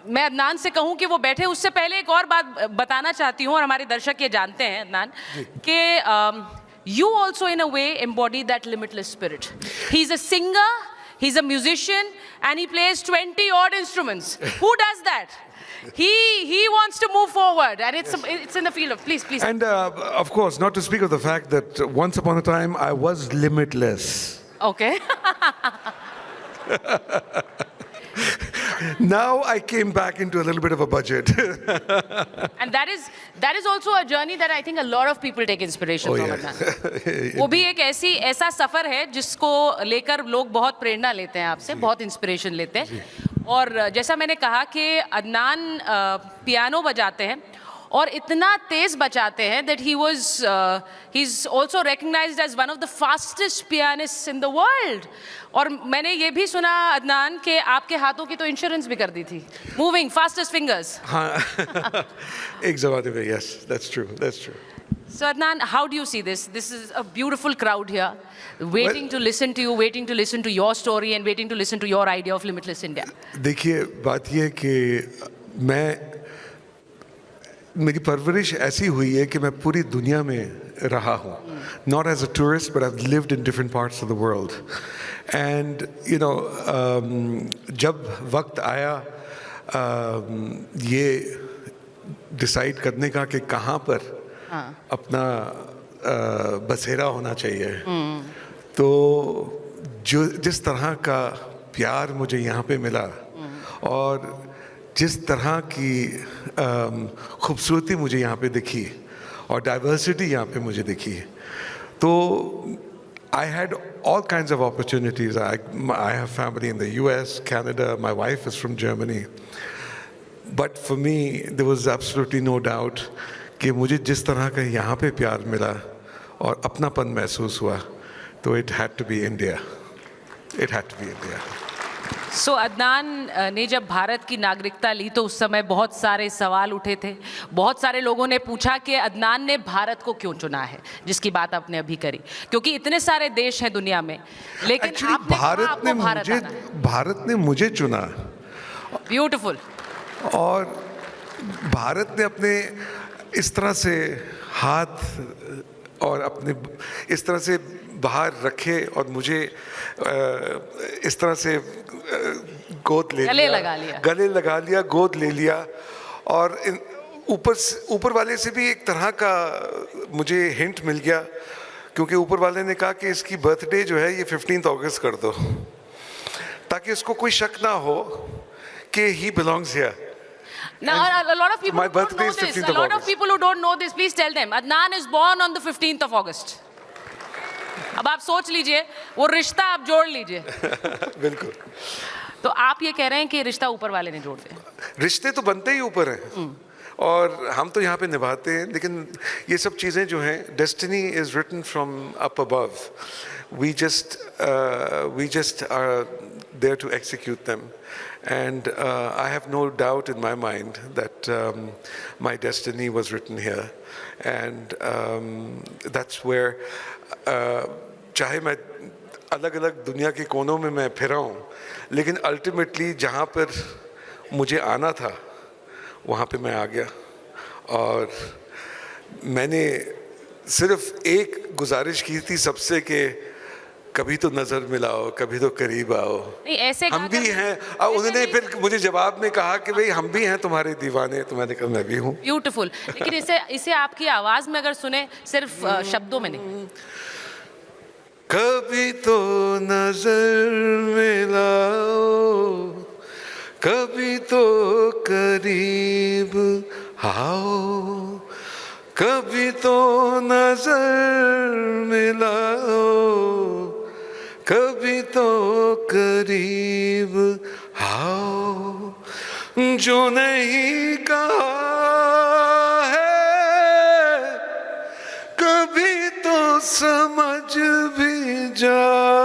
मैं अदनान से कहूं कि वो बैठे, उससे पहले एक और बात बताना चाहती हूं, और हमारे दर्शक ये जानते हैं अदनान कि you also in a way embody that limitless spirit. He's a singer, he's a musician, and he plays 20 odd instruments. Who does that? He wants to move forward, and it's in the field of please. And of course, not to speak of the fact that once upon a time I was limitless. Okay. Now I came back into a little bit of a budget. And that is also a journey that I think a lot of people take inspiration from. Adnan. वो भी एक ऐसा सफर है जिसको लेकर लोग बहुत प्रेरणा लेते हैं आपसे, बहुत इंस्पिरेशन लेते हैं। और जैसा मैंने कहा कि अदनान पियानो बजाते हैं और इतना तेज बजाते हैं that he's also recognized as one of the fastest pianists in the world. और मैंने ये भी सुना अदनान कि आपके हाथों की तो इंश्योरेंस भी कर दी थी, moving fastest fingers. हाँ, एक ज़माने में, yes, that's true. So Adnan, how do you see this? This is a beautiful crowd here, waiting to listen to you, waiting to listen to your story, and waiting to listen to your idea of limitless India. देखिए, बात ये कि मेरी परवरिश ऐसी हुई है कि मैं पूरी दुनिया में रहा हूँ. Not as a tourist, but I've lived in different parts of the world. And you know, जब वक्त आया ये डिसाइड करने का कि कहाँ पर अपना बसेरा होना चाहिए, तो जिस तरह का प्यार मुझे यहाँ पे मिला और जिस तरह की खूबसूरती मुझे यहाँ पे दिखी और डाइवर्सिटी यहाँ पे मुझे दिखी, तो I had all kinds of opportunities. I have family in the US, Canada. My wife is from Germany. But for me, there was absolutely no doubt कि मुझे जिस तरह का यहाँ पे प्यार मिला और अपनापन महसूस हुआ, तो it had to be India. It had to be India. So Adnan ने जब भारत की नागरिकता ली तो उस समय बहुत सारे सवाल उठे थे, बहुत सारे लोगों ने पूछा कि अदनान ने भारत को क्यों चुना है, जिसकी बात आपने अभी करी, क्योंकि इतने सारे देश हैं दुनिया में, लेकिन आपने भारत ने मुझे चुना. ब्यूटीफुल. और भारत ने अपने इस तरह से हाथ और अपने इस तरह से बाहर रखे और मुझे इस तरह से गोद ले लिया, गले लगा लिया, गोद ले लिया. और ऊपर वाले से भी एक तरह का मुझे हिंट मिल गया, क्योंकि ऊपर वाले ने कहा कि इसकी बर्थडे जो है ये 15 अगस्त कर दो, ताकि उसको कोई शक ना हो कि he belongs here. Now, a lot of people don't know this. A lot of people who don't know this, please tell them. Adnan is born on the 15th of August. अब आप सोच लीजिए, वो रिश्ता आप जोड़ लीजिए. बिल्कुल. तो आप ये कह रहे हैं कि रिश्ता ऊपर वाले ने जोड़ दिया. रिश्ते तो बनते ही ऊपर हैं और हम तो यहाँ पे निभाते हैं, लेकिन ये सब चीज़ें जो हैं, destiny is written from up above. We just are there to execute them. And I have no doubt in my mind that my destiny was written here. And that's where चाहे मैं अलग-अलग दुनिया के कोनों में मैं फिरा हूँ, लेकिन अल्टीमेटली जहाँ पर मुझे आना था वहाँ पे मैं आ गया. और मैंने सिर्फ एक गुजारिश की थी सबसे कि कभी तो नजर मिलाओ, कभी तो करीब आओ. नहीं, ऐसे हम भी हैं. और उन्होंने फिर मुझे जवाब में कहा कि भाई हम भी हैं तुम्हारे दीवाने. तो मैंने कहा मैं भी हूँ. ब्यूटीफुल. लेकिन इसे आपकी आवाज में अगर सुने, सिर्फ शब्दों में नहीं. कभी तो नजर मिलाओ, कभी तो करीब आओ, कभी तो नजर मिलाओ, कभी तो करीब आओ. जो नहीं कहा है कभी तो समझ भी जाओ.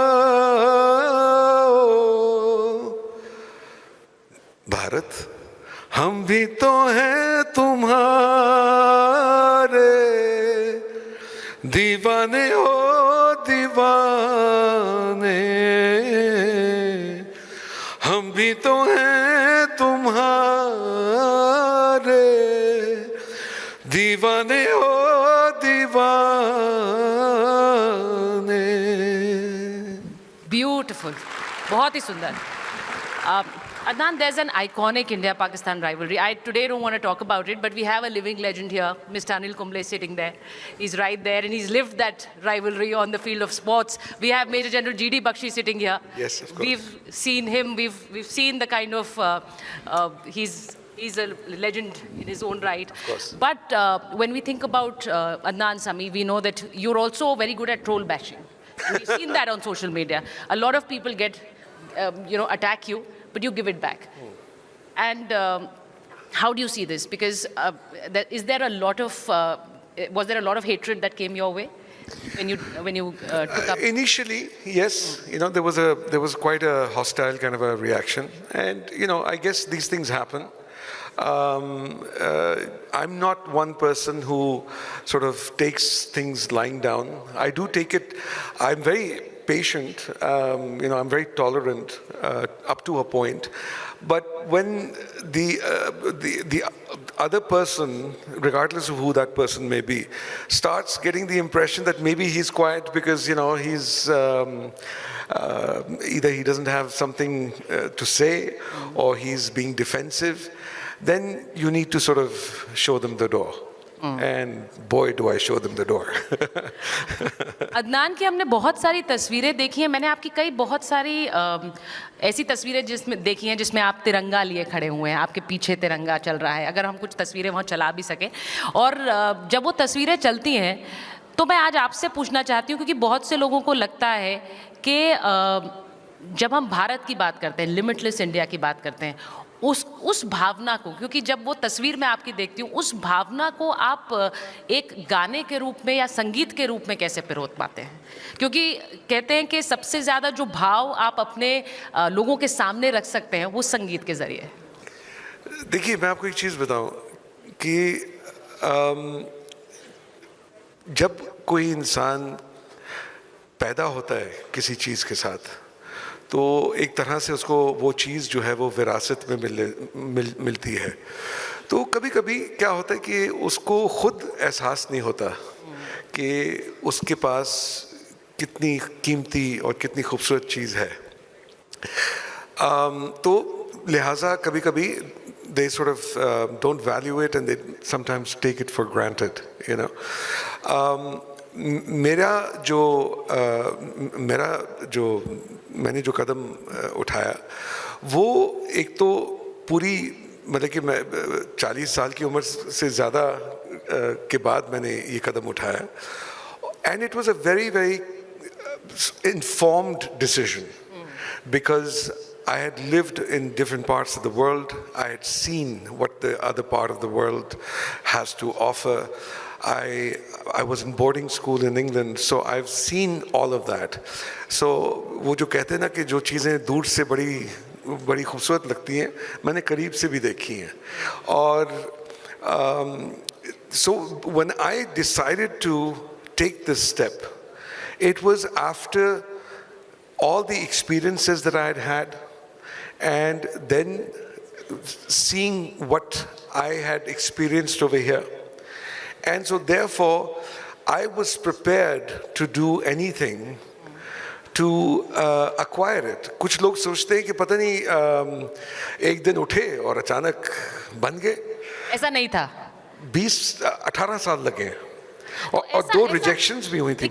भारत, हम भी तो हैं तुम्हारे दीवाने हो दीवाने. हम भी तो हैं तुम्हारे दीवाने ओ दीवाने। ब्यूटिफुल, बहुत ही सुंदर। Adnan, there's an iconic India-Pakistan rivalry. I today don't want to talk about it, but we have a living legend here, Mr. Anil Kumble, sitting there. He's right there, and he's lived that rivalry on the field of sports. We have Major General G.D. Bakshi sitting here. Yes, of course. We've seen him. We've seen the kind of he's a legend in his own right. Of course. But when we think about Adnan Sami, we know that you're also very good at troll bashing. And we've seen that on social media. A lot of people get, attack you, but you give it back. And how do you see this? Because was there a lot of hatred that came your way when you took up? Initially, yes, there was quite a hostile kind of a reaction, and I guess these things happen. I'm not one person who sort of takes things lying down. I do take it. I'm very patient. I'm very tolerant up to a point. But when the other person, regardless of who that person may be, starts getting the impression that maybe he's quiet because he's either he doesn't have something to say or he's being defensive, then you need to sort of show them the door. And boy, do I show them the door. Adnan की हमने बहुत सारी तस्वीरें देखी हैं. मैंने आपकी कई बहुत सारी ऐसी तस्वीरें जिसमें देखी हैं जिसमें आप तिरंगा लिए खड़े हुए हैं, आपके पीछे तिरंगा चल रहा है. अगर हम कुछ तस्वीरें वहाँ चला भी सकें, और जब वो तस्वीरें चलती हैं तो मैं आज आपसे पूछना चाहती हूँ, क्योंकि बहुत से लोगों को लगता है कि जब हम भारत की बात करते हैं, लिमिटलेस इंडिया की बात करते हैं, उस भावना को, क्योंकि जब वो तस्वीर मैं आपकी देखती हूँ, उस भावना को आप एक गाने के रूप में या संगीत के रूप में कैसे पिरोत पाते हैं? क्योंकि कहते हैं कि सबसे ज़्यादा जो भाव आप अपने लोगों के सामने रख सकते हैं वो संगीत के ज़रिए. देखिए, मैं आपको एक चीज़ बताऊं कि जब कोई इंसान पैदा होता है किसी चीज़ के साथ, तो एक तरह से उसको वो चीज़ जो है वो विरासत में मिलती है. तो कभी कभी क्या होता है कि उसको खुद एहसास नहीं होता कि उसके पास कितनी कीमती और कितनी खूबसूरत चीज़ है. तो लिहाजा कभी कभी they sort of don't value it and they sometimes take it for granted, मैंने जो कदम उठाया वो एक तो पूरी मतलब कि मैं 40 साल की उम्र से ज़्यादा के बाद मैंने ये कदम उठाया, and it was a very very informed decision because I had lived in different parts of the world. I had seen what the other part of the world has to offer. I was in boarding school in England, so I've seen all of that. So वो जो कहते हैं ना कि जो चीज़ें दूर से बड़ी खूबसूरत लगती हैं, मैंने करीब से भी देखी हैं. और so when I decided to take this step, it was after all the experiences that I had had, and then seeing what I had experienced over here. And so therefore, I was prepared to do anything to acquire it. कुछ लोग सोचते हैं कि पता नहीं एक दिन उठे और अचानक बन गए. ऐसा नहीं था. 18 साल लगे और 2 रिजेक्शंस भी हुई थी.